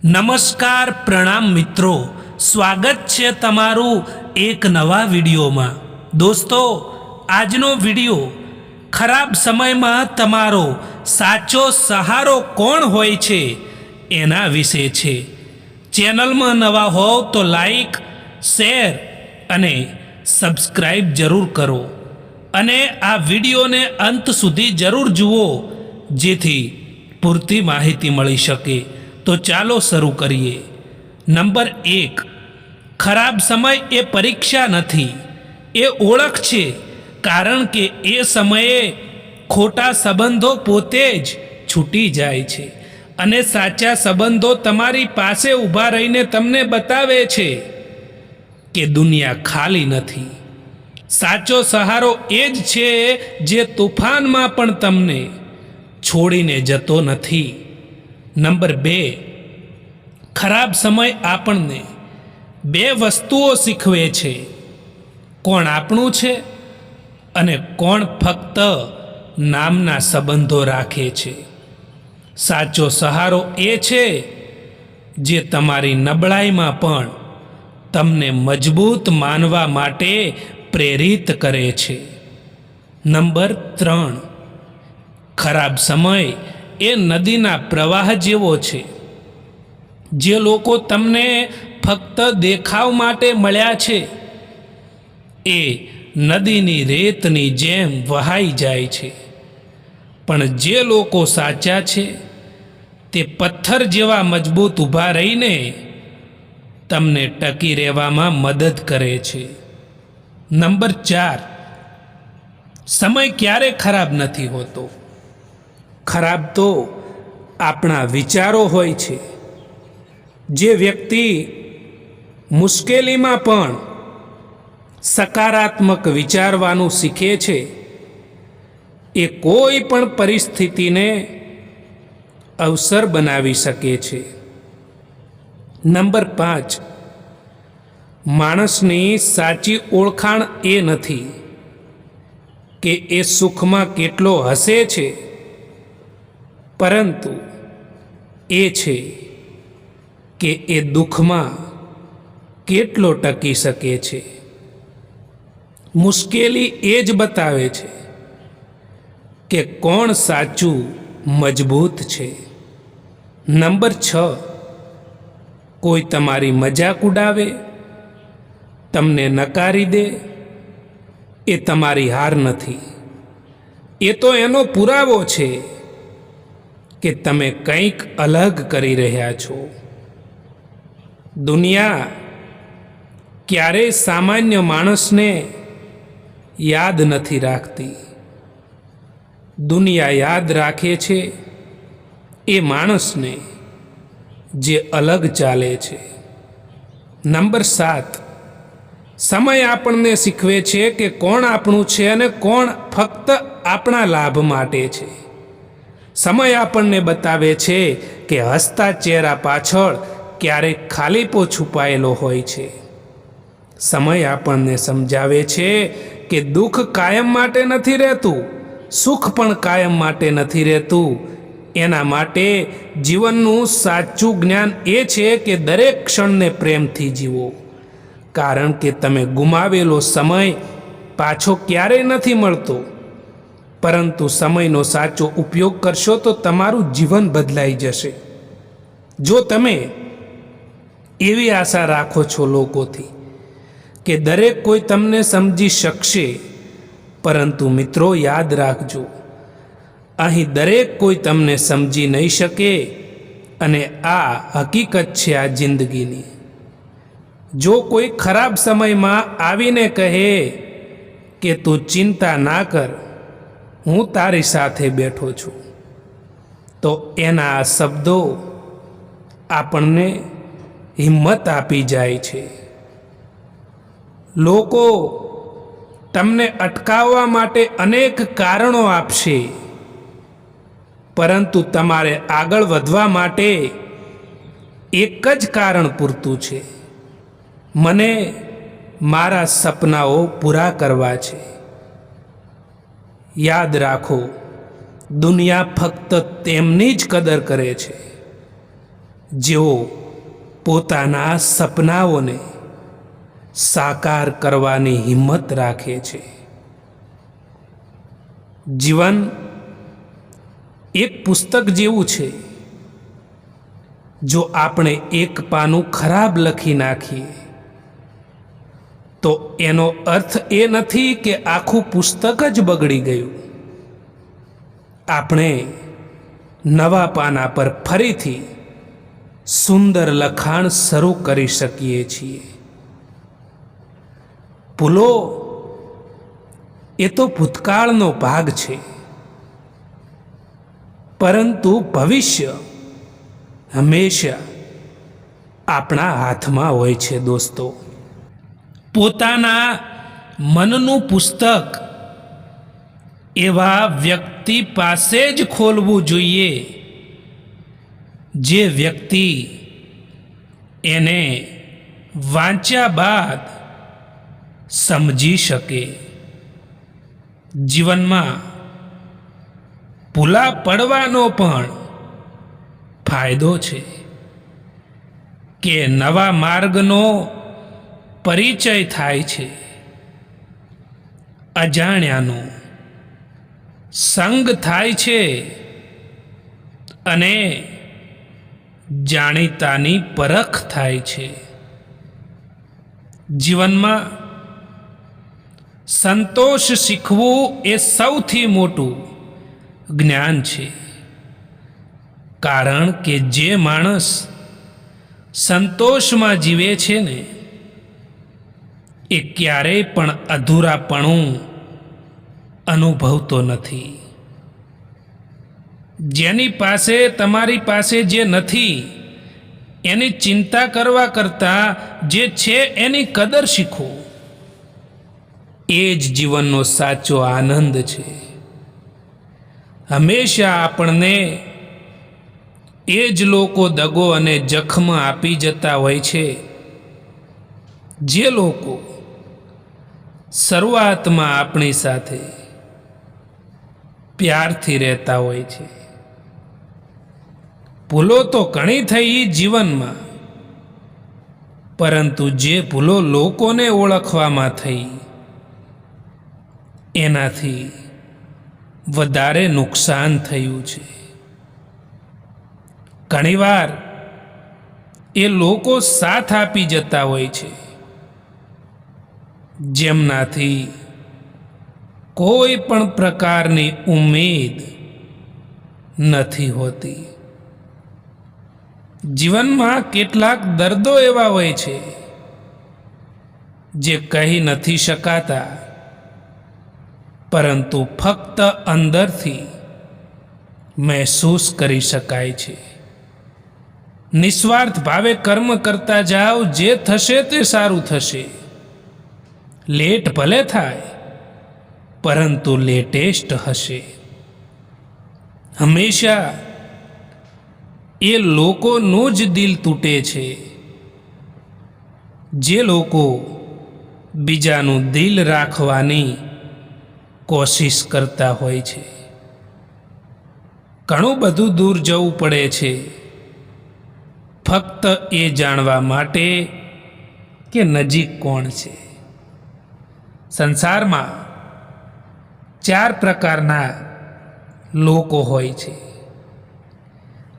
નમસ્કાર પ્રણામ મિત્રો, સ્વાગત છે તમારું એક નવા વિડીયોમાં। દોસ્તો, આજનો વિડીયો ખરાબ સમયમાં તમારો સાચો સહારો કોણ હોય છે એના વિશે છે। ચેનલમાં નવા હોવ તો લાઈક, શેર અને સબસ્ક્રાઈબ જરૂર કરો અને આ વિડીયોને અંત સુધી જરૂર જુઓ જેથી પૂરતી માહિતી મળી શકે। તો ચાલો શરૂ કરીએ। નંબર 1, ખરાબ સમય એ પરીક્ષા નથી, એ ઓળખ છે। કારણ કે એ સમયે ખોટા સંબંધો પોતે જ છૂટી જાય છે અને સાચા સંબંધો તમારી પાસે ઊભા રહીને તમને બતાવે છે કે દુનિયા ખાલી નથી। સાચો સહારો એ જ છે જે તૂફાનમાં પણ તમને છોડીને જતો નથી। નંબર 2, ખરાબ સમય આપણને 2 વસ્તુઓ શીખવે છે, કોણ આપણું છે અને કોણ ફક્ત નામના સંબંધો રાખે છે। સાચો સહારો એ છે જે તમારી નબળાઈમાં પણ તમને મજબૂત માનવા માટે પ્રેરિત કરે છે। નંબર 3, ખરાબ સમય એ નદીના પ્રવાહ જેવો છે। જે લોકો તમને ફક્ત દેખાવ માટે મળ્યા છે એ નદીની રેતની જેમ વહાઈ જાય છે, પણ જે લોકો સાચા છે તે પથ્થર જેવા મજબૂત ઊભા રહીને તમને ટકી રહેવામાં મદદ કરે છે। નંબર 4, સમય ક્યારે ખરાબ નથી હોતો, ખરાબ તો આપણા વિચારો હોય છે। જે વ્યક્તિ મુશ્કેલીમાં પણ સકારાત્મક વિચારવાનું શીખે છે એ કોઈ પણ પરિસ્થિતિને અવસર બનાવી શકે છે। નંબર 5, માણસની સાચી ઓળખાણ એ નથી કે એ સુખમાં કેટલો હસે છે, પરંતુ એ છે કે એ દુઃખમાં કેટલો ટકી શકે છે। મુશ્કેલી એ જ બતાવે છે કે કોણ સાચું મજબૂત છે। નંબર 6, કોઈ તમારી મજાક ઉડાવે, તમને નકારી દે એ તમારી હાર નથી, એ તો એનો પુરાવો છે કે તમે કંઈક અલગ કરી રહ્યા છો। દુનિયા ક્યારેય સામાન્ય માણસને યાદ નથી રાખતી, દુનિયા યાદ રાખે છે એ માણસને જે અલગ ચાલે છે। નંબર 7, સમય આપણને શીખવે છે કે કોણ આપણું છે અને કોણ ફક્ત આપણા લાભ માટે છે। સમય આપણને બતાવે છે કે હસતા ચહેરા પાછળ ક્યારેક ખાલીપો છુપાયેલો હોય છે। સમય આપણને સમજાવે છે કે દુઃખ કાયમ માટે નથી રહેતું, સુખ પણ કાયમ માટે નથી રહેતું। એના માટે જીવનનું સાચું જ્ઞાન એ છે કે દરેક ક્ષણને પ્રેમથી જીવો, કારણ કે તમે ગુમાવેલો સમય પાછો ક્યારેય નથી મળતો, પરંતુ સમયનો સાચો ઉપયોગ કરશો તો તમારું જીવન બદલાઈ જશે। જો તમે એવી આશા રાખો છો લોકોથી કે દરેક કોઈ તમને સમજી શકશે, પરંતુ મિત્રો યાદ રાખજો, અહીં દરેક કોઈ તમને સમજી નહીં શકે અને આ હકીકત છે આ જિંદગીની। જો કોઈ ખરાબ સમયમાં આવીને કહે કે તું ચિંતા ના કર, હું તારી સાથે બેઠો છું, તો એના આ શબ્દો આપણને હિંમત આપી જાય છે। લોકો તમને અટકાવવા માટે અનેક કારણો આપશે, પરંતુ તમારે આગળ વધવા માટે એક જ કારણ પૂરતું છે, મને મારા સપનાઓ પૂરા કરવા છે। યાદ રાખો, દુનિયા ફક્ત તેમની જ કદર કરે છે જેઓ પોતાના સપનાઓને સાકાર કરવાની હિંમત રાખે છે. જીવન એક પુસ્તક જેવું છે. જો આપણે એક પાનું ખરાબ લખી નાખીએ તો એનો અર્થ એ નથી કે આખું પુસ્તક જ બગડી ગયું. આપણે નવા પાના પર ફરીથી સુંદર લખાણ શરૂ કરી શકીએ છીએ. ભૂલો એ તો ભૂતકાળનો ભાગ છે, પરંતુ ભવિષ્ય હંમેશા આપણા હાથમાં હોય છે. દોસ્તો, પોતાના મનનું પુસ્તક એવા વ્યક્તિ પાસે જ ખોલવું જોઈએ જે વ્યક્તિ એને વાંચ્યા બાદ સમજી શકે. જીવનમાં ભૂલા પડવાનો પણ ફાયદો છે કે નવા માર્ગનો પરિચય થાય છે. અજાણ્યાનો સંગ થાય છે અને જાણીતાની પરખ થાય છે. જીવનમાં સંતોષ શીખવું એ સૌથી મોટું જ્ઞાન છે. કારણ કે જે માણસ સંતોષમાં જીવે છે ને એ ક્યારેય પણ અધૂરાપણું અનુભવતો નથી. જેની પાસે તમારી પાસે જે નથી એની ચિંતા કરવા કરતાં જે છે એની કદર શીખો. એ જ જીવનનો સાચો આનંદ છે. હંમેશા આપણને એ જ લોકો દગો અને જખમ આપી જતા હોય છે જે લોકો શરૂઆતમાં આપણી સાથે પ્યારથી રહેતા હોય છે. ભૂલો તો ઘણી થઈ જીવનમાં, પરંતુ જે ભૂલો લોકોને ઓળખવામાં થઈ એનાથી વધારે નુકસાન થયું છે. ઘણીવાર એ લોકો સાથ આપી જતા હોય છે જેમનાથી કોઈ પણ પ્રકારની ઉમેદ નથી હોતી. જીવનમાં કેટલાક દર્દો એવા હોય છે જે કહી નથી શકાતા, પરંતુ ફક્ત અંદરથી મહેસૂસ કરી શકાય છે. નિસ્વાર્થ ભાવે કર્મ કરતા જાઓ, જે થશે તે સારું થશે. લેટ ભલે થાય, પરંતુ લેટેસ્ટ હશે. હંમેશા એ લોકોનું જ દિલ તૂટે છે જે લોકો બીજાનું દિલ રાખવાની કોશિશ કરતા હોય છે. ઘણું બધું દૂર જવું પડે છે ફક્ત એ જાણવા માટે કે નજીક કોણ છે. સંસારમાં 4 પ્રકારના લોકો હોય છે.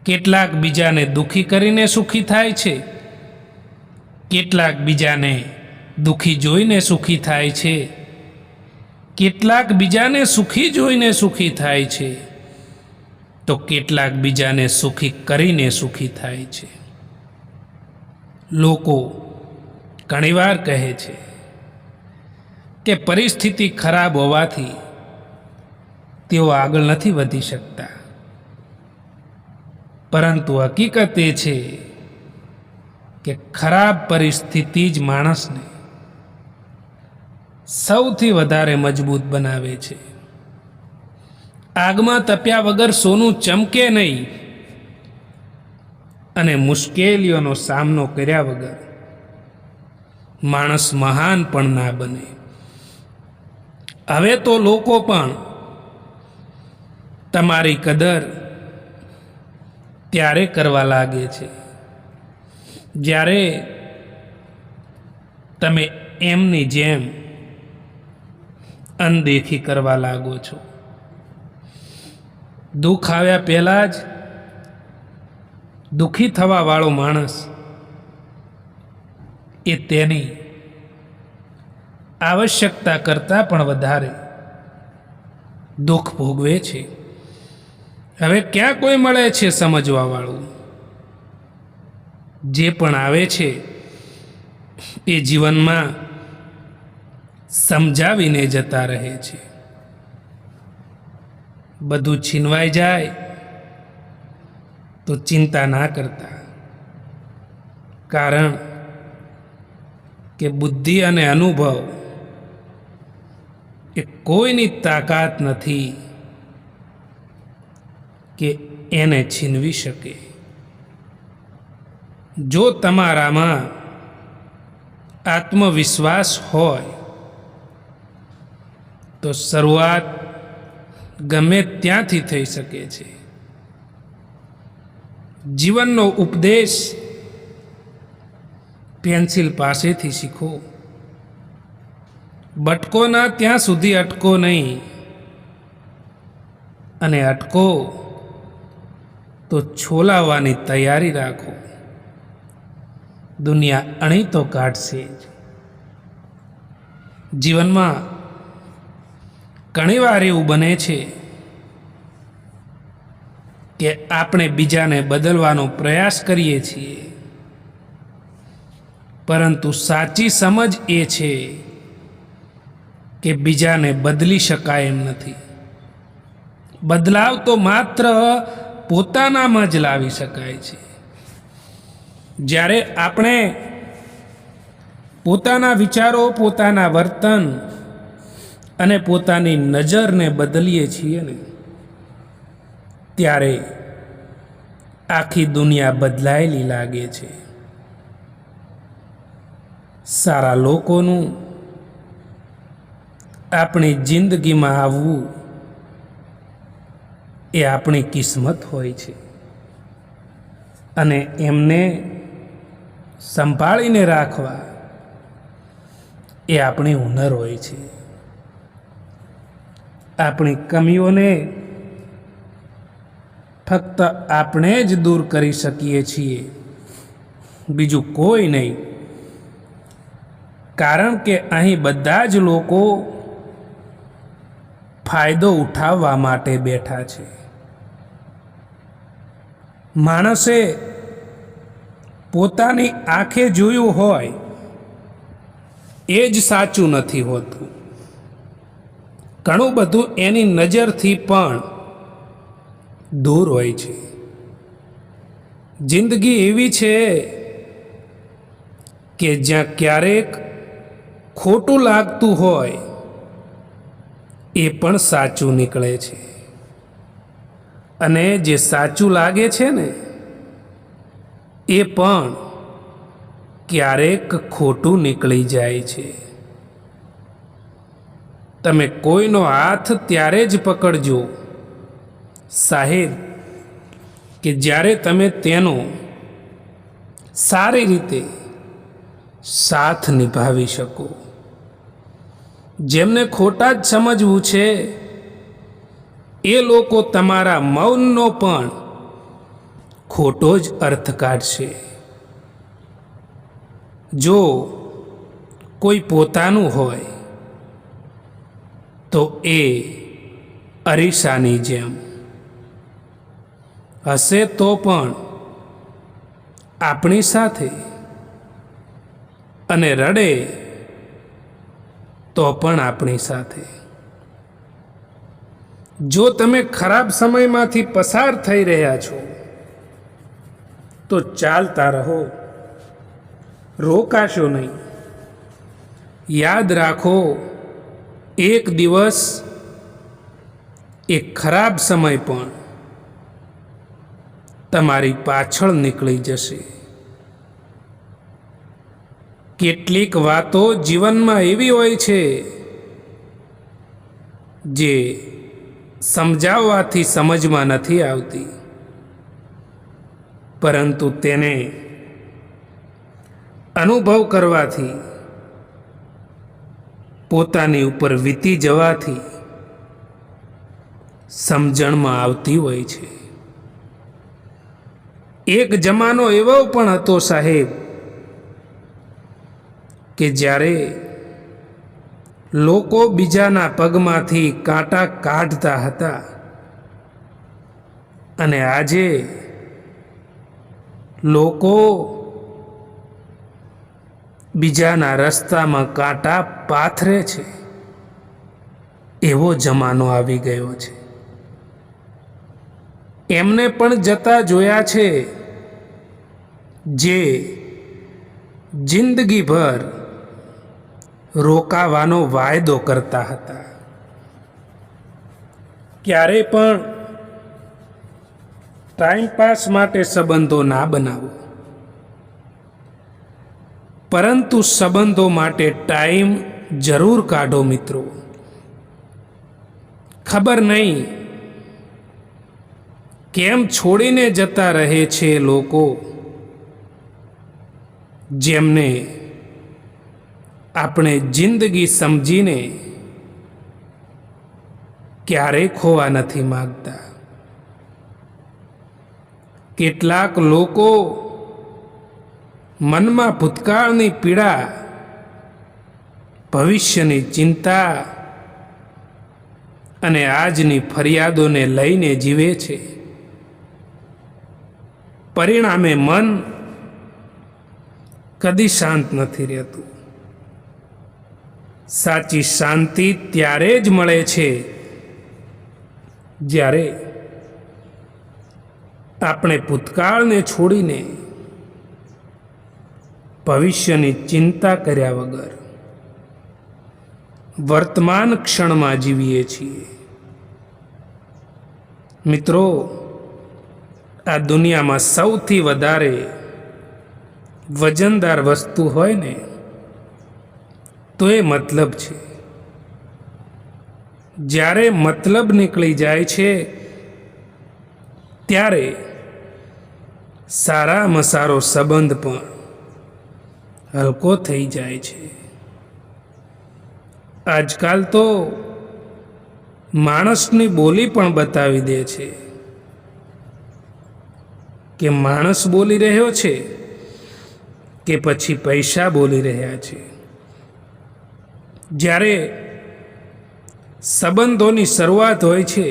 કેટલાક બીજાને દુખી કરીને સુખી થાય છે, કેટલાક બીજાને દુખી જોઈને સુખી થાય છે, કેટલાક બીજાને સુખી જોઈને સુખી થાય છે, તો કેટલાક બીજાને સુખી કરીને સુખી થાય છે. લોકો ઘણીવાર કહે છે કે પરિસ્થિતિ ખરાબ હોવાથી તેઓ આગળ નથી વધી શકતા, પરંતુ હકીકત એ છે કે ખરાબ પરિસ્થિતિ જ માણસને સૌથી વધારે મજબૂત બનાવે છે. આગમાં તપ્યા વગર સોનું ચમકે નહીં, અને મુશ્કેલીઓનો સામનો કર્યા વગર માણસ મહાન પણ ના બને. હવે તો લોકો પણ તમારી કદર ત્યારે કરવા લાગે છે જ્યારે તમે એમની જેમ અનદેખી કરવા લાગો છો, દુઃખ આવ્યા પહેલાં જ દુઃખી થવાવાળો માણસ એ તેની આવશ્યકતા કરતાં પણ વધારે દુઃખ ભોગવે છે. હવે ક્યાં કોઈ મળે છે સમજવાવાળું? જે પણ આવે છે એ જીવનમાં સમજાવીને જતા રહે છે. બધું છીનવાઈ જાય તો ચિંતા ના કરતા, કારણ કે બુદ્ધિ અને અનુભવ એ કોઈની તાકાત નથી કે એને છીનવી શકે. જો તમારામાં આત્મવિશ્વાસ હોય તો શરૂઆત ગમે ત્યાંથી થઈ શકે છે. જીવનનો ઉપદેશ પેન્સિલ પાસેથી શીખો. બટકો ના ત્યાં સુધી અટકો નહીં, અને અટકો તો છોલાવવાની તૈયારી રાખો. દુનિયા અણી તો કાઢશે જ. જીવનમાં ઘણીવાર એવું બને છે કે આપણે બીજાને બદલવાનો પ્રયાસ કરીએ છીએ, પરંતુ સાચી સમજ એ છે કે બીજાને બદલી શકાય એમ નથી. બદલાવ તો માત્ર પોતાનામાં જ લાવી શકાય છે. જ્યારે આપણે પોતાના વિચારો, પોતાના વર્તન અને પોતાની નજરને બદલીએ છીએ ને, ત્યારે આખી દુનિયા બદલાયેલી લાગે છે. સારા લોકોનું આપણી જિંદગીમાં આવવું એ આપણી કિસ્મત હોય છે, અને એમને સંભાળીને રાખવા એ આપણી હુનર હોય છે. આપણી કમીઓને ફક્ત આપણે જ દૂર કરી શકીએ છીએ, બીજું કોઈ નહીં. કારણ કે અહીં બધા જ લોકો ફાયદો ઉઠાવવા માટે બેઠા છે. માણસે પોતાની આંખે જોયું હોય એ જ સાચું નથી હોતું. ઘણું બધું એની નજરથી પણ દૂર હોય છે. જિંદગી એવી છે કે જ્યાં ક્યારેક ખોટું લાગતું હોય એ પણ સાચું નીકળે છે, અને જે સાચું લાગે છે ને એ પણ ક્યારેક ખોટું નીકળી જાય છે. તમે કોઈનો હાથ ત્યારે જ પકડજો સાહેબ કે જ્યારે તમે તેનો સારી રીતે સાથ નિભાવી શકો. જેમને ખોટા જ સમજવું છે એ લોકો તમારા મૌનનો પણ ખોટો જ અર્થ કાઢશે. જો કોઈ પોતાનું હોય તો એ અરીસાની જેમ હશે તો પણ આપણી સાથે, અને રડે તો પણ આપણી સાથે. જો તમે ખરાબ સમયમાંથી પસાર થઈ રહ્યા છો તો ચાલતા રહો, રોકાશો નહીં. યાદ રાખો, એક દિવસ એક ખરાબ સમય પણ તમારી પાછળ નીકળી જશે. કેટલીક વાતો જીવનમાં એવી હોય છે જે સમજાવવાથી સમજમાં નથી આવતી, પરંતુ તેને અનુભવ કરવાથી, પોતાની ઉપર વીતી જવાથી સમજણમાં આવતી હોય છે. એક જમાનો એવો પણ હતો સાહેબ કે જ્યારે લોકો બીજાના પગમાંથી કાંટા કાઢતા હતા અને આજે લોકો બીજાના રસ્તામાં કાંટા પાથરે છે. એવો જમાનો આવી ગયો છે. એમને પણ જતા જોયા છે જે જિંદગીભર રોકાવાનો વાયદો કરતા હતા. ક્યારે પણ ટાઈમપાસ માટે સંબંધો ના બનાવો, પરંતુ સંબંધો માટે ટાઈમ જરૂર કાઢો મિત્રો. ખબર નહીં કેમ છોડીને જતા રહે છે લોકો જેમને આપણે જિંદગી સમજીને ક્યારેય ખોવા નથી માંગતા. કેટલાક લોકો મનમાં ભૂતકાળની પીડા, ભવિષ્યની ચિંતા અને આજની ફરિયાદોને લઈને જીવે છે. પરિણામે મન કદી શાંત નથી રહેતું. સાચી શાંતિ ત્યારે જ મળે છે જ્યારે આપણે ભૂતકાળને છોડીને ભવિષ્યની ચિંતા કર્યા વગર વર્તમાન ક્ષણમાં જીવીએ છીએ. મિત્રો, આ દુનિયામાં સૌથી વધારે વજનદાર વસ્તુ હોય ને તો એ મતલબ છે. જ્યારે મતલબ નીકળી જાય છે ત્યારે સારામાં સારો સંબંધ પણ હલકો થઈ જાય છે. આજકાલ તો માણસની બોલી પણ બતાવી દે છે કે માણસ બોલી રહ્યો છે કે પછી પૈસા બોલી રહ્યા છે. જ્યારે સંબંધોની શરૂઆત હોય છે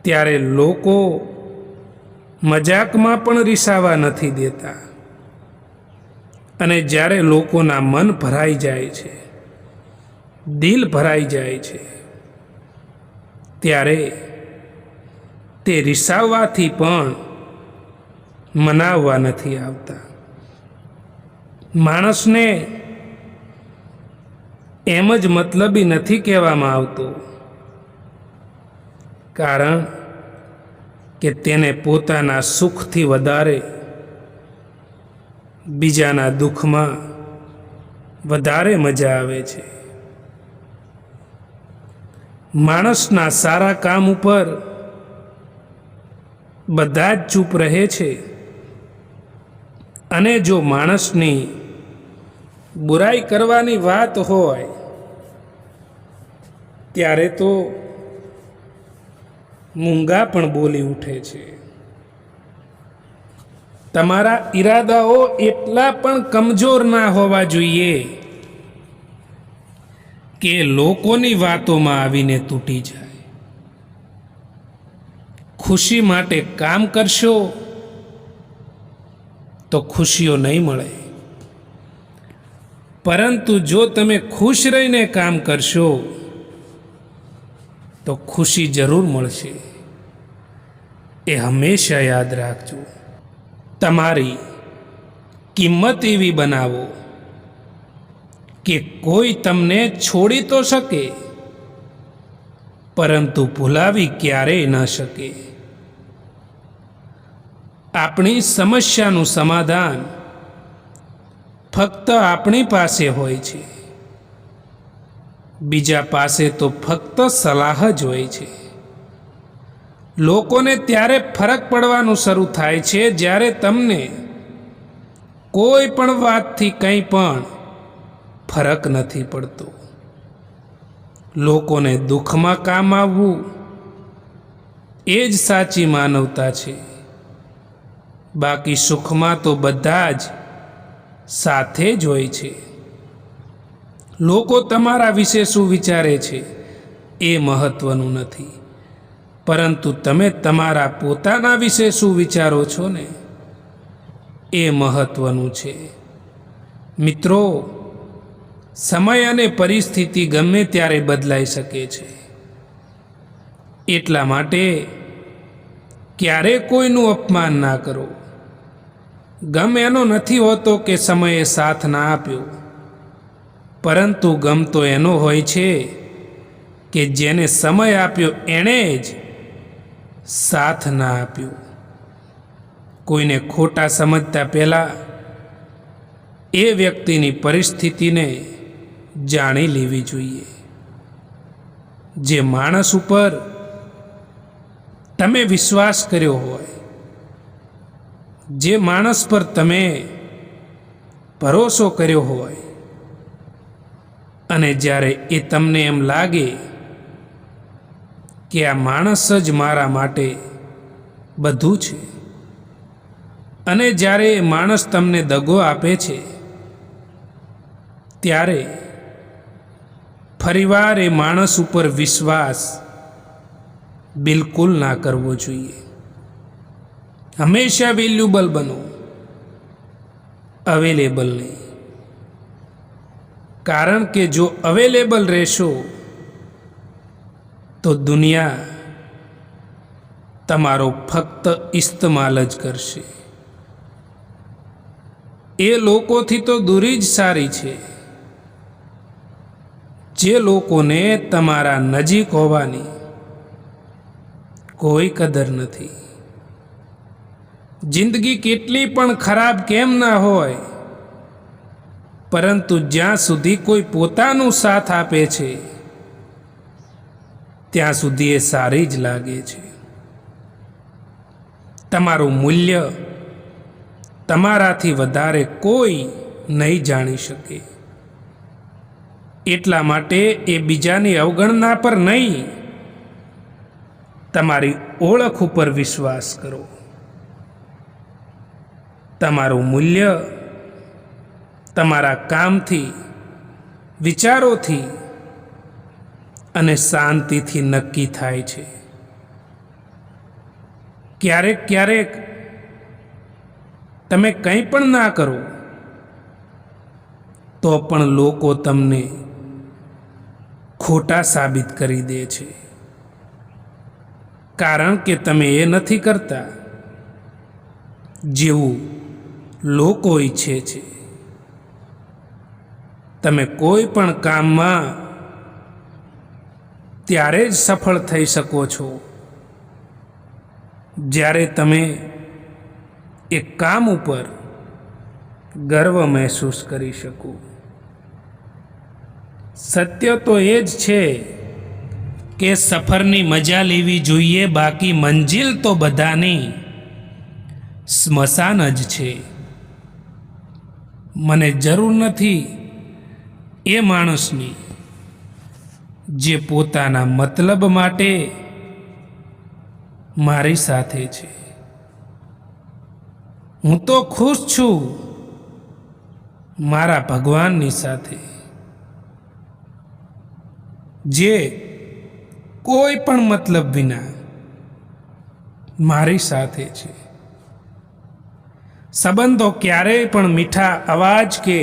ત્યારે લોકો મજાકમાં પણ રીસાવા નથી દેતા, અને જ્યારે લોકોના મન ભરાઈ જાય છે, દિલ ભરાઈ જાય છે, ત્યારે તે રીસાવવાથી પણ મનાવવા નથી આવતા. માણસને એમ જ મતલબી નથી કહેવામાં આવતો, કારણ કે તેને પોતાના સુખથી વધારે બીજાના દુઃખમાં વધારે મજા આવે છે. માણસના સારા કામ ઉપર બધા જ ચૂપ રહે છે, અને જો માણસની બુરાઈ કરવાની વાત હોય ત્યારે તો મૂંગા પણ બોલી ઉઠે છે. તમારા ઈરાદાઓ એટલા પણ કમજોર ના હોવા જોઈએ કે લોકોની વાતોમાં આવીને તૂટી જાય. ખુશી માટે કામ કરશો તો ખુશીઓ નહીં મળે, પરંતુ જો તમે ખુશ રહીને કામ કરશો તો ખુશી જરૂર મળશે. એ હંમેશા યાદ રાખજો. તમારી કિંમત એવી બનાવો કે કોઈ તમને છોડી તો શકે પરંતુ ભૂલાવી ક્યારેય ન શકે. આપણી સમસ્યાનું સમાધાન ફક્ત આપણી પાસે હોય છે, બીજા પાસે તો ફક્ત સલાહ જ હોય છે. લોકોને ત્યારે ફરક પડવાનું શરૂ થાય છે જ્યારે તમને કોઈ પણ વાતથી કંઈ પણ ફરક નથી પડતો. લોકોને દુઃખમાં કામ આવવું એ જ સાચી માનવતા છે. બાકી સુખમાં તો બધા જ સાથે જ હોય છે. લોકો તમારા વિશે શું વિચારે છે એ મહત્વનું નથી, પરંતુ તમે તમારા પોતાના વિશે શું વિચારો છો ને એ મહત્વનું છે. મિત્રો, સમય અને પરિસ્થિતિ ગમે ત્યારે બદલાઈ શકે છે. એટલા માટે ક્યારેય કોઈનું અપમાન ના કરો. ગમ એનો નથી હોતો કે સમયે સાથ ના આપ્યો, પરંતુ ગમ તો એનો હોય છે કે જેને સમય આપ્યો એણે જ સાથ ના આપ્યો. કોઈને ખોટા સમજતા પહેલાં એ વ્યક્તિની પરિસ્થિતિને જાણી લેવી જોઈએ. જે માણસ ઉપર તમે વિશ્વાસ કર્યો હોય, જે માણસ પર તમે ભરોસો કર્યો હોય, અને જ્યારે એ તમને એમ લાગે કે આ માણસ જ મારા માટે બધું છે, અને જ્યારે એ માણસ તમને દગો આપે છે, ત્યારે ફરીવાર એ માણસ ઉપર વિશ્વાસ બિલકુલ ના કરવો જોઈએ. હંમેશા વેલ્યુબલ બનો, અવેલેબલ નહીં. કારણ કે જો અવેલેબલ રહેશો તો દુનિયા તમારો ફક્ત ઇસ્તેમાલ જ કરશે. એ લોકોથી તો દૂરી જ સારી છે જે લોકોને તમારા નજીક હોવાની કોઈ કદર નથી. જિંદગી કેટલી પણ ખરાબ કેમ ના હોય, પરંતુ જ્યાં સુધી કોઈ પોતાનું સાથ આપે છે ત્યાં સુધી એ સારી જ લાગે છે. તમારું મૂલ્ય તમારાથી વધારે કોઈ નહીં જાણી શકે. એટલા માટે એ બીજાની અવગણના પર નહીં, તમારી ઓળખ ઉપર વિશ્વાસ કરો. તમારું મૂલ્ય તમારા કામથી, વિચારોથી અને શાંતિથી નક્કી થાય છે. ક્યારેક ક્યારેક તમે કંઈ પણ ના કરો તો પણ લોકો તમને ખોટા સાબિત કરી દે છે, કારણ કે તમે એ નથી કરતા જેવું લોકો ઈચ્છે છે. તમે કોઈ પણ કામમાં ત્યારે જ સફળ થઈ શકો છો જ્યારે તમે એ કામ ઉપર ગર્વ મહેસૂસ કરી શકો. સત્ય તો એ જ છે કે સફરની મજા લેવી જોઈએ, બાકી મંજિલ તો બધાની સ્મશાન જ છે. મને જરૂર નથી એ માણસની જે પોતાના મતલબ માટે મારી સાથે છે. હું તો ખુશ છું મારા ભગવાનની સાથે, જે કોઈ પણ મતલબ વિના મારી સાથે છે. સંબંધો ક્યારેય પણ મીઠા અવાજ કે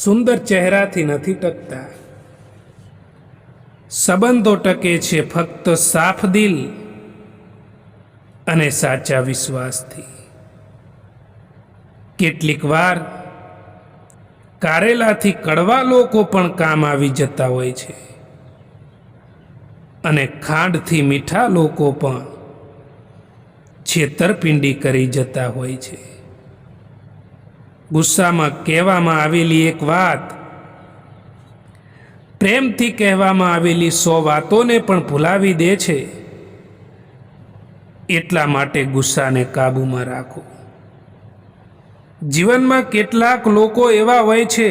સુંદર ચહેરાથી નથી ટકતા. સંબંધો ટકે છે ફક્ત સાફ દિલ અને સાચા વિશ્વાસથી. કેટલીક વાર કારેલાથી કડવા લોકો પણ કામ આવી જતા હોય છે, અને ખાંડથી મીઠા લોકો પણ છેતરપિંડી કરી જતા હોય છે. ગુસ્સામાં કહેવામાં આવેલી એક વાત પ્રેમથી કહેવામાં આવેલી 100 વાતોને પણ ભૂલાવી દે છે. એટલા માટે ગુસ્સાને કાબૂમાં રાખો. જીવનમાં કેટલાક લોકો એવા હોય છે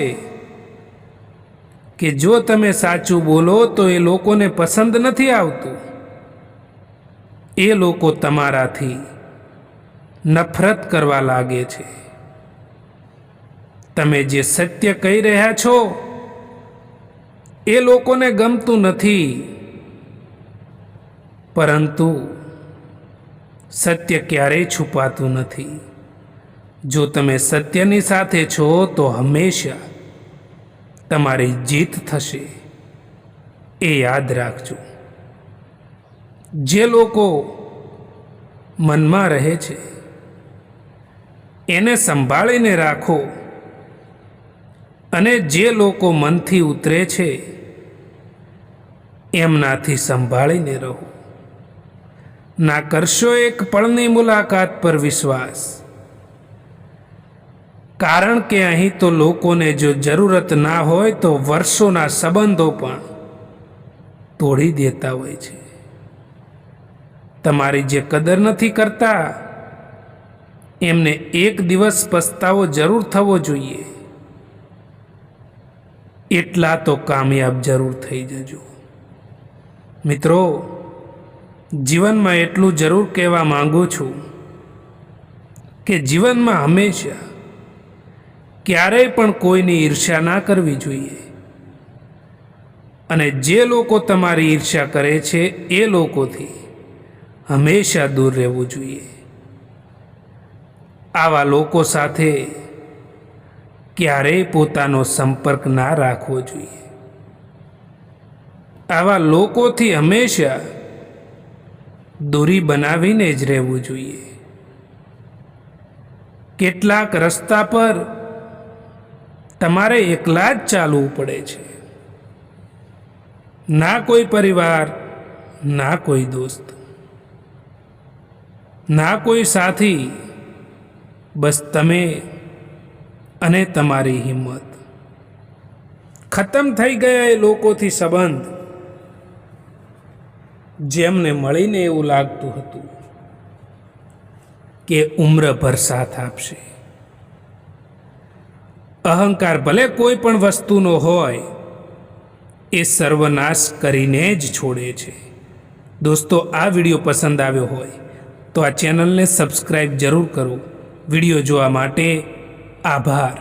કે જો તમે સાચું બોલો તો એ લોકોને પસંદ નથી આવતું. એ લોકો તમારાથી નફરત કરવા લાગે છે. તમે જે સત્ય કહી રહ્યા છો એ લોકોને ગમતું નથી, પરંતુ સત્ય ક્યારેય છુપાતું નથી. જો તમે સત્યની સાથે છો તો હંમેશા તમારી જીત થશે, એ યાદ રાખજો. જે લોકો મનમાં રહે છે એને સંભાળીને રાખો, અને જે લોકો મનથી ઉતરે છે એમનાથી સંભાળીને રહો. ના કરશો એક પળની મુલાકાત પર વિશ્વાસ, કારણ કે અહીં તો લોકોને જો જરૂરત ના હોય તો વર્ષોના સંબંધો પણ તોડી દેતા હોય છે. તમારી જે કદર નથી કરતા એમને એક દિવસ પસ્તાવો જરૂર થવો જોઈએ. એટલા તો કામયાબ જરૂર થઈ જજો. મિત્રો, જીવનમાં એટલું જરૂર કહેવા માંગુ છું કે જીવનમાં હંમેશા ક્યારેય પણ કોઈની ઈર્ષ્યા ના કરવી જોઈએ, અને જે લોકો તમારી ઈર્ષ્યા કરે છે એ લોકોથી હંમેશા દૂર રહેવું જોઈએ. આવા લોકો સાથે ક્યારેય પોતાનો સંપર્ક ના રાખવો જોઈએ. આવા લોકોથી હંમેશા દૂરી બનાવીને જ રહેવું જોઈએ. કેટલાક રસ્તા પર તમારે એકલા જ ચાલવું પડે છે. ના કોઈ પરિવાર, ના કોઈ દોસ્ત, ના કોઈ સાથી, બસ તમે અને તમારી હિંમત. ખતમ થઈ ગયા એ લોકોથી સંબંધ જેમને મળીને એવું લાગતું હતું કે ઉમ્રભર સાથ આપશે. અહંકાર ભલે કોઈ પણ વસ્તુનો હોય, એ સર્વનાશ કરીને જ છોડે છે. દોસ્તો, આ વિડીયો પસંદ આવ્યો હોય તો આ ચેનલને સબસ્ક્રાઈબ જરૂર કરો. વિડીયો જોવા માટે આભાર.